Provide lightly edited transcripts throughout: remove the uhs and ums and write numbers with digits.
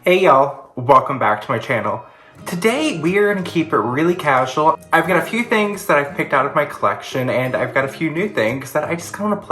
Hey y'all, welcome back to my channel. Today we are going to keep it really casual. I've got a few things that I've picked out of my collection, and I've got a few new things that I just kind of want to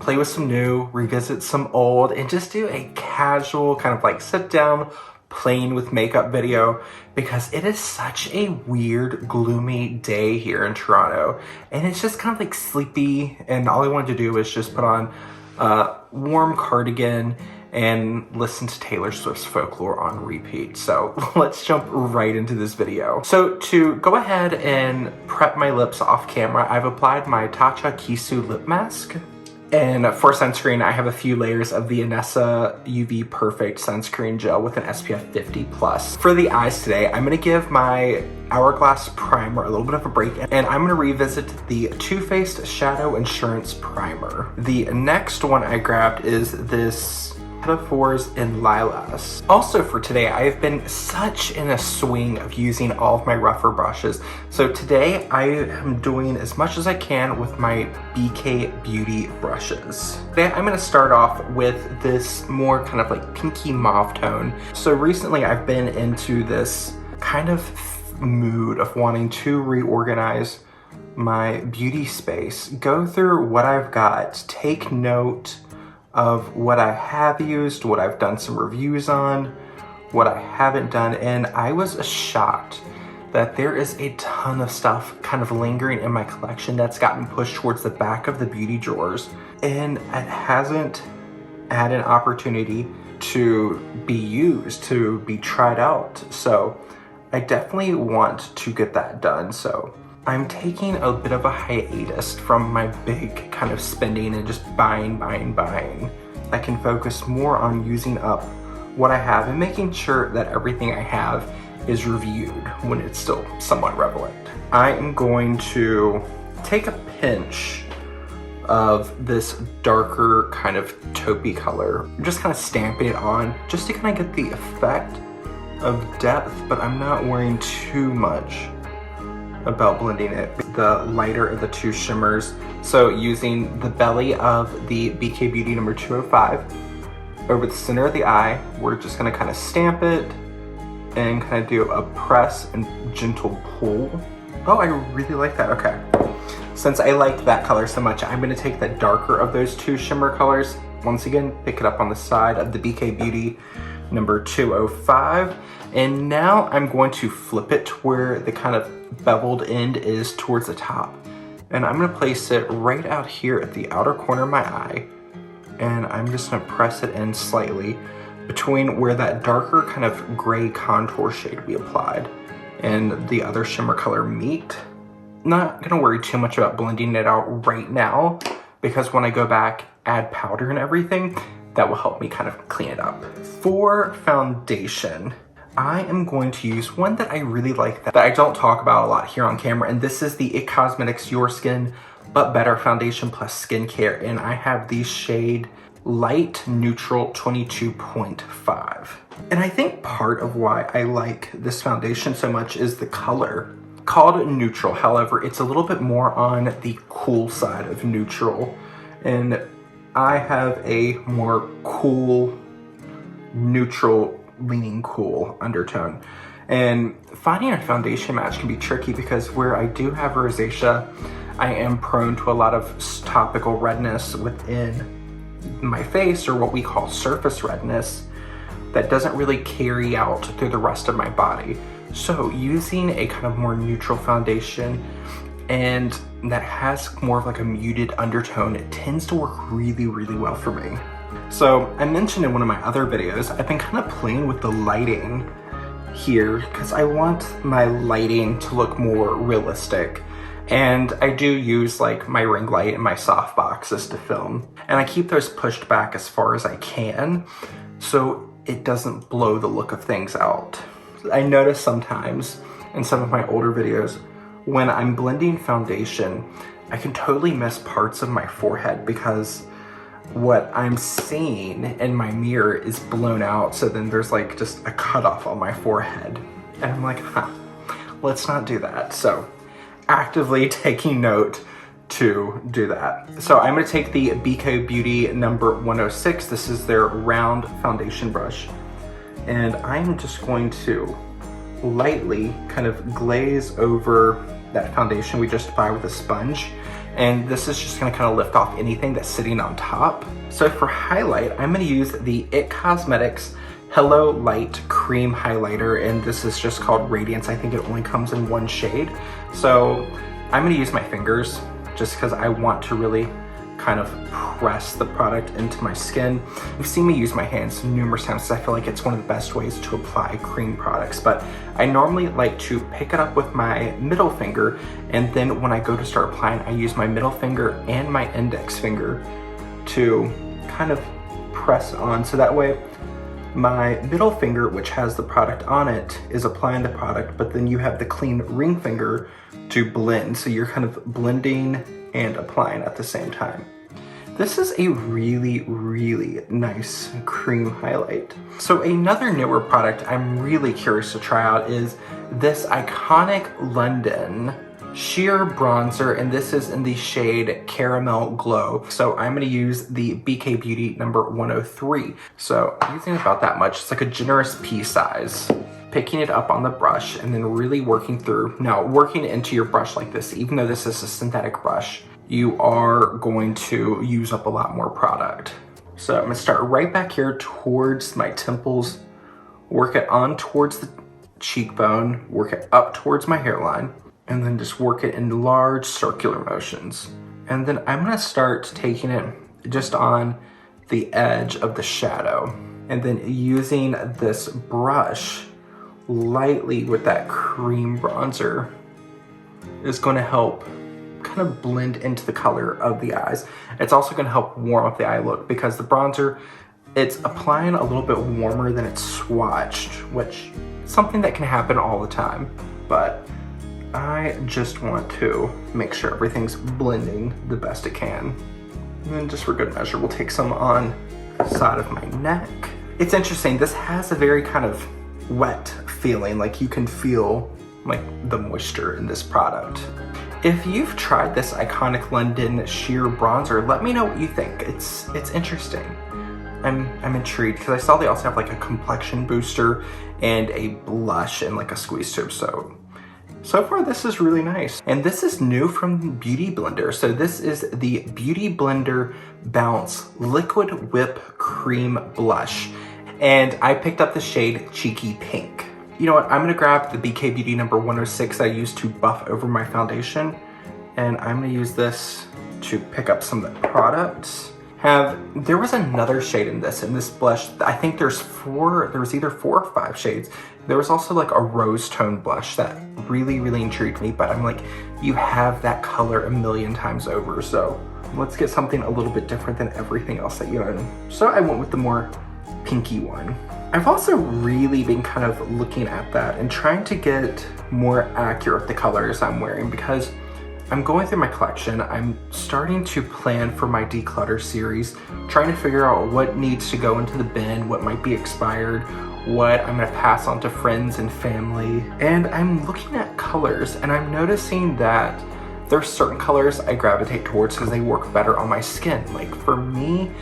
play with some new, revisit some old, and just do a casual kind of like sit down, playing with makeup video, because it is such a weird, gloomy day here in Toronto, and it's just kind of like sleepy, and all I wanted to do was just put on a warm cardigan and listen to Taylor Swift's Folklore on repeat. So let's jump right into this video. So to go ahead and prep my lips off camera, I've applied my Tatcha Kissu lip mask. And for sunscreen, I have a few layers of the Anessa UV Perfect Sunscreen Gel with an SPF 50+. For the eyes today, I'm gonna give my Hourglass Primer a little bit of a break, and I'm gonna revisit the Too Faced Shadow Insurance Primer. The next one I grabbed is this Ivoire's in Lilas. Also for today, I have been such in a swing of using all of my rougher brushes. So today I am doing as much as I can with my BK Beauty brushes. Today I'm gonna start off with this more kind of like pinky mauve tone. So recently I've been into this kind of mood of wanting to reorganize my beauty space, go through what I've got, take note of what I have used, what I've done some reviews on, what I haven't done, and I was shocked that there is a ton of stuff kind of lingering in my collection that's gotten pushed towards the back of the beauty drawers, and it hasn't had an opportunity to be used, to be tried out. So I definitely want to get that done. So I'm taking a bit of a hiatus from my big kind of spending and just buying. I can focus more on using up what I have and making sure that everything I have is reviewed when it's still somewhat relevant. I am going to take a pinch of this darker kind of taupey color, just kind of stamping it on just to kind of get the effect of depth, but I'm not worrying too much about blending it. The lighter of the two shimmers, so using the belly of the BK Beauty number 205 over the center of the eye, we're just gonna kind of stamp it and kind of do a press and gentle pull. Oh, I really like that. Okay, since I like that color so much, I'm gonna take that darker of those two shimmer colors, once again pick it up on the side of the BK Beauty number 205, and now I'm going to flip it to where the kind of beveled end is towards the top, and I'm going to place it right out here at the outer corner of my eye, and I'm just going to press it in slightly between where that darker kind of gray contour shade we applied and the other shimmer color meet. Not going to worry too much about blending it out right now, because when I go back, add powder and everything, that will help me kind of clean it up. For foundation, I am going to use one that I really like that I don't talk about a lot here on camera, and this is the IT Cosmetics Your Skin But Better Foundation Plus Skincare, and I have the shade Light Neutral 22.5. And I think part of why I like this foundation so much is the color. Called neutral, however, it's a little bit more on the cool side of neutral, and I have a more cool, neutral, leaning cool undertone. And finding a foundation match can be tricky because where I do have rosacea, I am prone to a lot of topical redness within my face, or what we call surface redness, that doesn't really carry out through the rest of my body. So using a kind of more neutral foundation and that has more of like a muted undertone, it tends to work really, really well for me. So I mentioned in one of my other videos, I've been kind of playing with the lighting here because I want my lighting to look more realistic. And I do use like my ring light and my soft boxes to film. And I keep those pushed back as far as I can so it doesn't blow the look of things out. I notice sometimes in some of my older videos, when I'm blending foundation, I can totally miss parts of my forehead because what I'm seeing in my mirror is blown out, so then there's like just a cutoff on my forehead. And I'm like, let's not do that. So actively taking note to do that. So I'm gonna take the BK Beauty number 106. This is their round foundation brush. And I'm just going to lightly kind of glaze over that foundation we just applied with a sponge. And this is just gonna kind of lift off anything that's sitting on top. So for highlight, I'm gonna use the IT Cosmetics Hello Light Cream Highlighter, and this is just called Radiance. I think it only comes in one shade. So I'm gonna use my fingers just because I want to really kind of press the product into my skin. You've seen me use my hands numerous times because I feel like it's one of the best ways to apply cream products, but I normally like to pick it up with my middle finger, and then when I go to start applying, I use my middle finger and my index finger to kind of press on, so that way my middle finger, which has the product on it, is applying the product, but then you have the clean ring finger to blend, so you're kind of blending and applying at the same time. This is a really, really nice cream highlight. So another newer product I'm really curious to try out is this iconic London sheer bronzer, and this is in the shade Caramel Glow. So I'm gonna use the BK Beauty number 103. So I'm using about that much. It's like a generous pea size. Picking it up on the brush and then really working through. Now, working into your brush like this, even though this is a synthetic brush, you are going to use up a lot more product. So I'm gonna start right back here towards my temples, work it on towards the cheekbone, work it up towards my hairline, and then just work it in large circular motions. And then I'm gonna start taking it just on the edge of the shadow, and then using this brush lightly with that cream bronzer is gonna help kind of blend into the color of the eyes. It's also gonna help warm up the eye look because the bronzer, it's applying a little bit warmer than it's swatched, which is something that can happen all the time. But I just want to make sure everything's blending the best it can. And then just for good measure, we'll take some on the side of my neck. It's interesting, this has a very kind of wet feeling, like you can feel like the moisture in this product. If you've tried this iconic London sheer bronzer, let me know what you think. It's interesting. I'm intrigued because I saw they also have like a complexion booster and a blush and like a squeeze tube. So far this is really nice. And this is new from Beauty Blender. So this is the Beauty Blender Bounce Liquid Whip Cream Blush. And I picked up the shade Cheeky Pink. You know what, I'm gonna grab the BK Beauty number 106 that I used to buff over my foundation, and I'm gonna use this to pick up some of the products. There was another shade in this blush. I think there was either 4 or 5 shades. There was also like a rose tone blush that really, really intrigued me, but I'm like, you have that color a million times over, so let's get something a little bit different than everything else that you own. So I went with the more pinky one. I've also really been kind of looking at that and trying to get more accurate with the colors I'm wearing because I'm going through my collection. I'm starting to plan for my declutter series, trying to figure out what needs to go into the bin, what might be expired, what I'm gonna pass on to friends and family. And I'm looking at colors and I'm noticing that there's certain colors I gravitate towards because they work better on my skin. Like for me,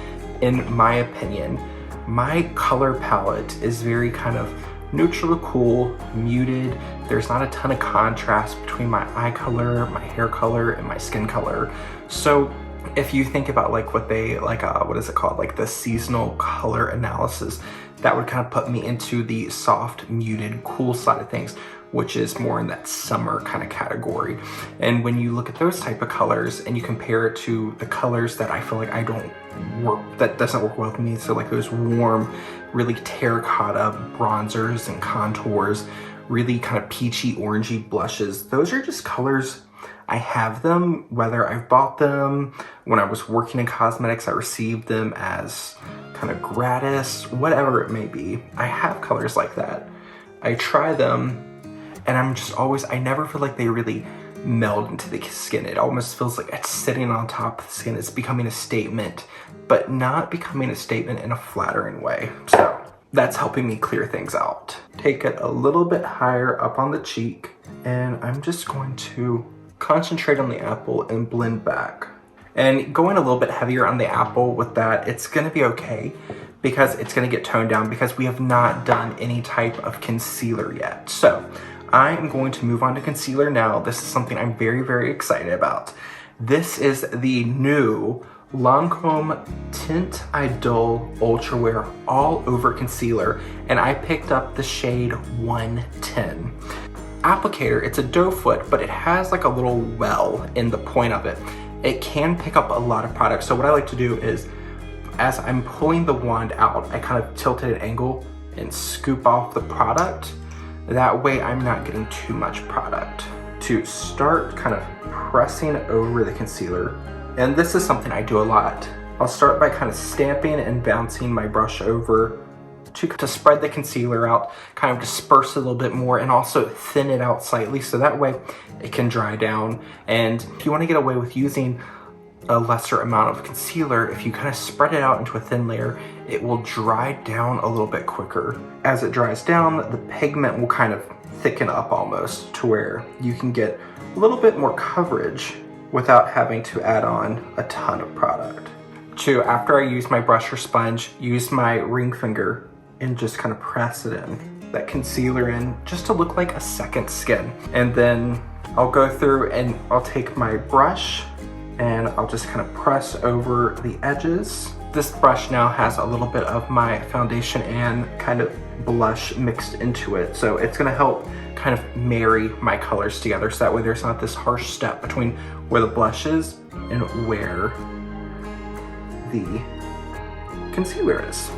in my opinion, my color palette is very kind of neutral to cool, muted. There's not a ton of contrast between my eye color, my hair color, and my skin color. So if you think about like what they like, what is it called? Like the seasonal color analysis, that would kind of put me into the soft, muted, cool side of things, which is more in that summer kind of category. And when you look at those type of colors and you compare it to the colors that I feel like that doesn't work well with me, so like those warm, really terracotta bronzers and contours, really kind of peachy, orangey blushes, those are just colors, I have them, whether I've bought them, when I was working in cosmetics, I received them as kind of gratis, whatever it may be. I have colors like that. I try them, and I'm just always, I never feel like they really meld into the skin. It almost feels like it's sitting on top of the skin. It's becoming a statement, but not becoming a statement in a flattering way. So that's helping me clear things out. Take it a little bit higher up on the cheek, and I'm just going to concentrate on the apple and blend back. And going a little bit heavier on the apple with that, it's gonna be okay, because it's gonna get toned down because we have not done any type of concealer yet. So I am going to move on to concealer now. This is something I'm very, very excited about. This is the new Lancome Teint Idole Ultra Wear All Over Concealer, and I picked up the shade 110. Applicator, it's a doe foot, but it has like a little well in the point of it. It can pick up a lot of product. So what I like to do is, as I'm pulling the wand out, I kind of tilt at an angle and scoop off the product. That way I'm not getting too much product. To start kind of pressing over the concealer, and this is something I do a lot. I'll start by kind of stamping and bouncing my brush over to spread the concealer out, kind of disperse it a little bit more, and also thin it out slightly so that way it can dry down. And if you want to get away with using a lesser amount of concealer, if you kind of spread it out into a thin layer, it will dry down a little bit quicker. As it dries down, the pigment will kind of thicken up almost to where you can get a little bit more coverage without having to add on a ton of product. After I use my brush or sponge, use my ring finger and just kind of press it in, that concealer in, just to look like a second skin. And then I'll go through and I'll take my brush and I'll just kind of press over the edges. This brush now has a little bit of my foundation and kind of blush mixed into it. So it's gonna help kind of marry my colors together so that way there's not this harsh step between where the blush is and where the concealer is.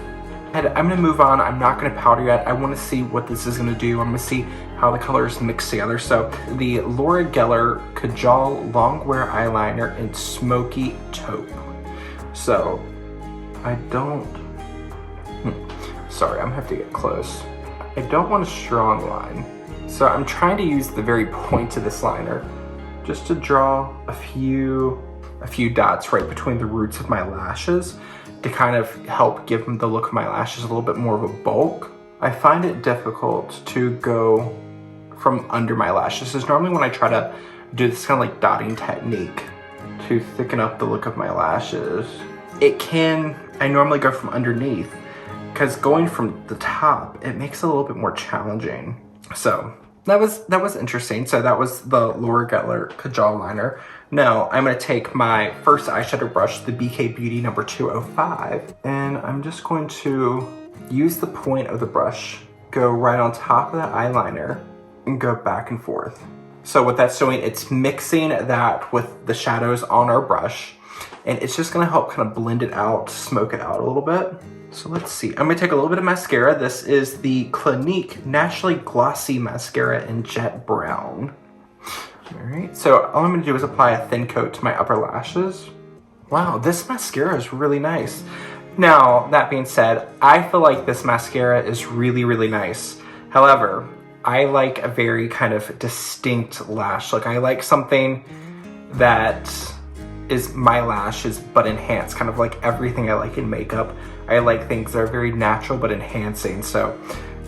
And I'm gonna move on. I'm not gonna powder yet. I wanna see what this is gonna do. I'm gonna see how the colors mix together. So the Laura Geller Kajal Longwear Eyeliner in Smoky Taupe. So I don't, sorry, I'm gonna have to get close. I don't want a strong line. So I'm trying to use the very point of this liner just to draw a few dots right between the roots of my lashes to kind of help give the look of my lashes a little bit more of a bulk. I find it difficult to go from under my lashes. Because normally when I try to do this kind of like dotting technique to thicken up the look of my lashes, I normally go from underneath, because going from the top, it makes it a little bit more challenging. So that was interesting. So that was the Laura Geller Kajal liner. Now I'm gonna take my first eyeshadow brush, the BK Beauty number 205, and I'm just going to use the point of the brush, go right on top of that eyeliner, and go back and forth. So what that's doing, it's mixing that with the shadows on our brush, and it's just gonna help kind of blend it out, smoke it out a little bit. So let's see, I'm gonna take a little bit of mascara. This is the Clinique Naturally Glossy Mascara in Jet Brown. All right, so all I'm gonna do is apply a thin coat to my upper lashes. Wow, this mascara is really nice. Now, that being said, I feel like this mascara is really, really nice. However, I like a very kind of distinct lash. Like I like something that is my lashes but enhanced, kind of like everything I like in makeup. I like things that are very natural but enhancing. So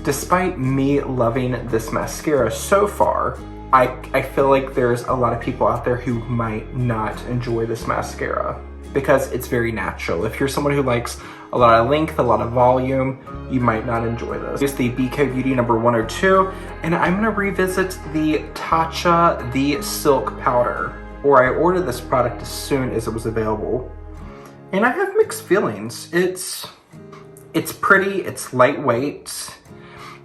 despite me loving this mascara so far, I feel like there's a lot of people out there who might not enjoy this mascara because it's very natural. If you're someone who likes a lot of length, a lot of volume, you might not enjoy this. Here's the BK Beauty number 102, and I'm gonna revisit the Tatcha The Silk Powder, or I ordered this product as soon as it was available. And I have mixed feelings. It's pretty, it's lightweight.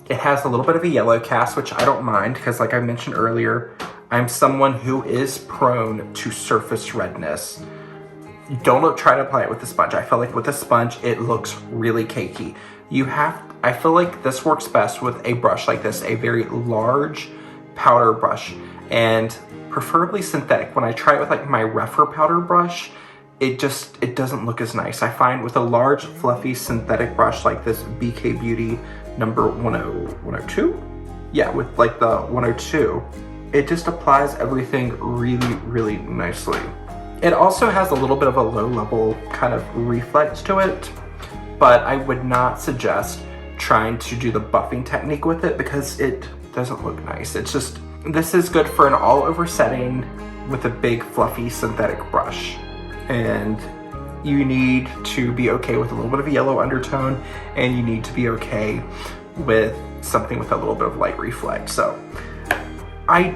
It has a little bit of a yellow cast, which I don't mind because like I mentioned earlier, I'm someone who is prone to surface redness. Don't try to apply it with a sponge. I feel like with a sponge, it looks really cakey. I feel like this works best with a brush like this, a very large powder brush, and preferably synthetic. When I try it with like my rougher powder brush, it doesn't look as nice. I find with a large fluffy synthetic brush like this BK Beauty number 102? Yeah, with like the 102, it just applies everything really, really nicely. It also has a little bit of a low level kind of reflex to it, but I would not suggest trying to do the buffing technique with it because it doesn't look nice. This is good for an all over setting with a big fluffy synthetic brush. And you need to be okay with a little bit of a yellow undertone, and you need to be okay with something with a little bit of light reflect. So I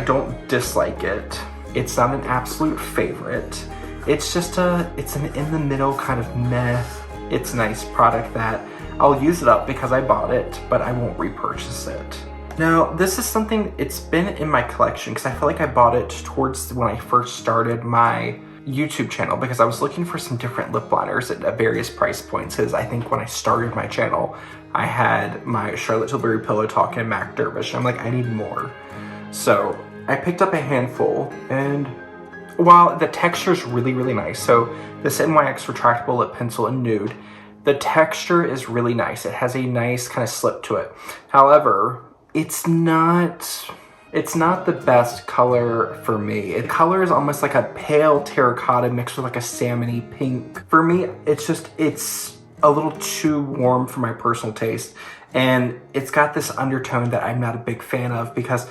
don't dislike it. It's not an absolute favorite. It's just it's an in the middle kind of meh. It's a nice product that I'll use it up because I bought it, but I won't repurchase it. Now, this is something, it's been in my collection because I feel like I bought it towards when I first started my YouTube channel, because I was looking for some different lip liners at various price points. Because I think when I started my channel, I had my Charlotte Tilbury Pillow Talk and MAC Dervish. I'm like, I need more. So I picked up a handful, and while the texture is really, really nice, so this NYX Retractable Lip Pencil in Nude, the texture is really nice. It has a nice kind of slip to it. However, it's not the best color for me. The color is almost like a pale terracotta mixed with like a salmony pink. For me, it's a little too warm for my personal taste. And it's got this undertone that I'm not a big fan of because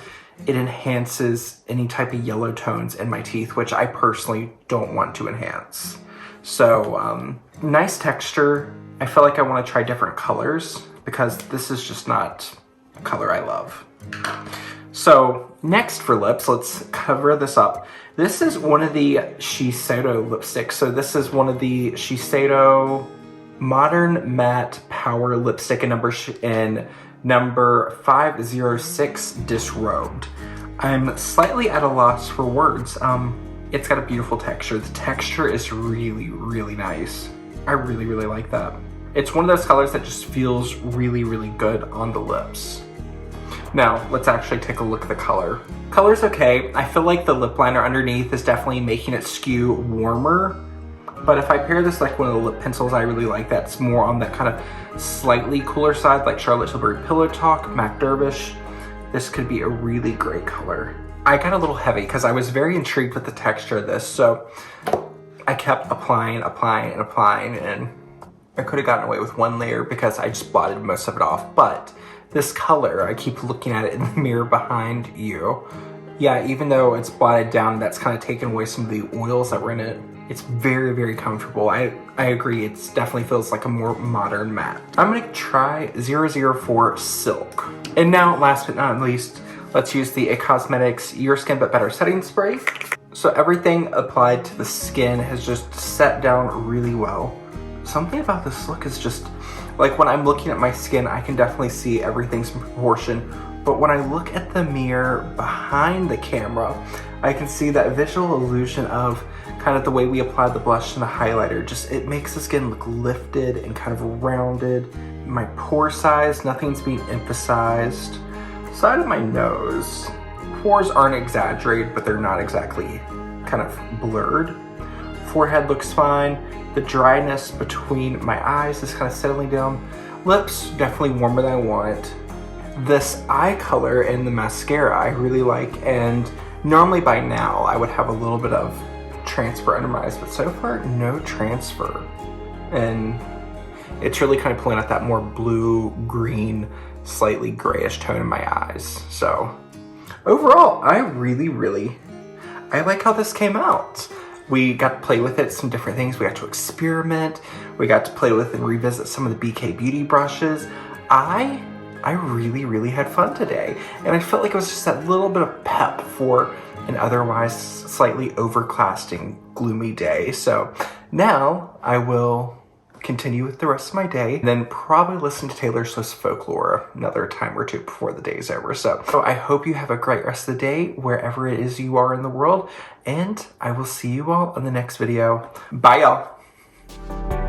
it enhances any type of yellow tones in my teeth, which I personally don't want to enhance. So, nice texture. I feel like I want to try different colors because this is just not a color I love. So next for lips, let's cover this up. This is one of the Shiseido lipsticks. So this is one of the Shiseido Modern Matte Power Lipstick in number 506 Disrobed. I'm slightly at a loss for words. It's got a beautiful texture. The texture is really, really nice. I really, really like that. It's one of those colors that just feels really, really good on the lips. Now, let's actually take a look at the color. Color's okay. I feel like the lip liner underneath is definitely making it skew warmer. But if I pair this like one of the lip pencils I really like that's more on that kind of slightly cooler side, like Charlotte Tilbury Pillow Talk, MAC Dervish, this could be a really great color. I got a little heavy because I was very intrigued with the texture of this, so I kept applying, and I could have gotten away with one layer because I just blotted most of it off. But this color, I keep looking at it in the mirror behind you. Yeah, even though it's blotted down, that's kind of taken away some of the oils that were in it. It's very, very comfortable. I agree, it definitely feels like a more modern matte. I'm gonna try 004 Silk. And now, last but not least, let's use the IT Cosmetics Your Skin But Better Setting Spray. So everything applied to the skin has just set down really well. Something about this look is just, like when I'm looking at my skin, I can definitely see everything's in proportion. But when I look at the mirror behind the camera, I can see that visual illusion of kind of the way we apply the blush and the highlighter. Just, it makes the skin look lifted and kind of rounded. My pore size, nothing's being emphasized. Side of my nose, pores aren't exaggerated, but they're not exactly kind of blurred. Forehead looks fine. The dryness between my eyes is kind of settling down. Lips, definitely warmer than I want. This eye color in the mascara I really like, and normally by now I would have a little bit of transfer under my eyes, but so far no transfer. And it's really kind of pulling out that more blue, green, slightly grayish tone in my eyes. So overall, I like how this came out. We got to play with it, some different things. We got to experiment. We got to play with and revisit some of the BK Beauty brushes. I really, really had fun today. And I felt like it was just that little bit of pep for an otherwise slightly overcasting, gloomy day. So now I will continue with the rest of my day, and then probably listen to Taylor Swift's Folklore another time or two before the day's over. So I hope you have a great rest of the day wherever it is you are in the world, and I will see you all in the next video. Bye, y'all.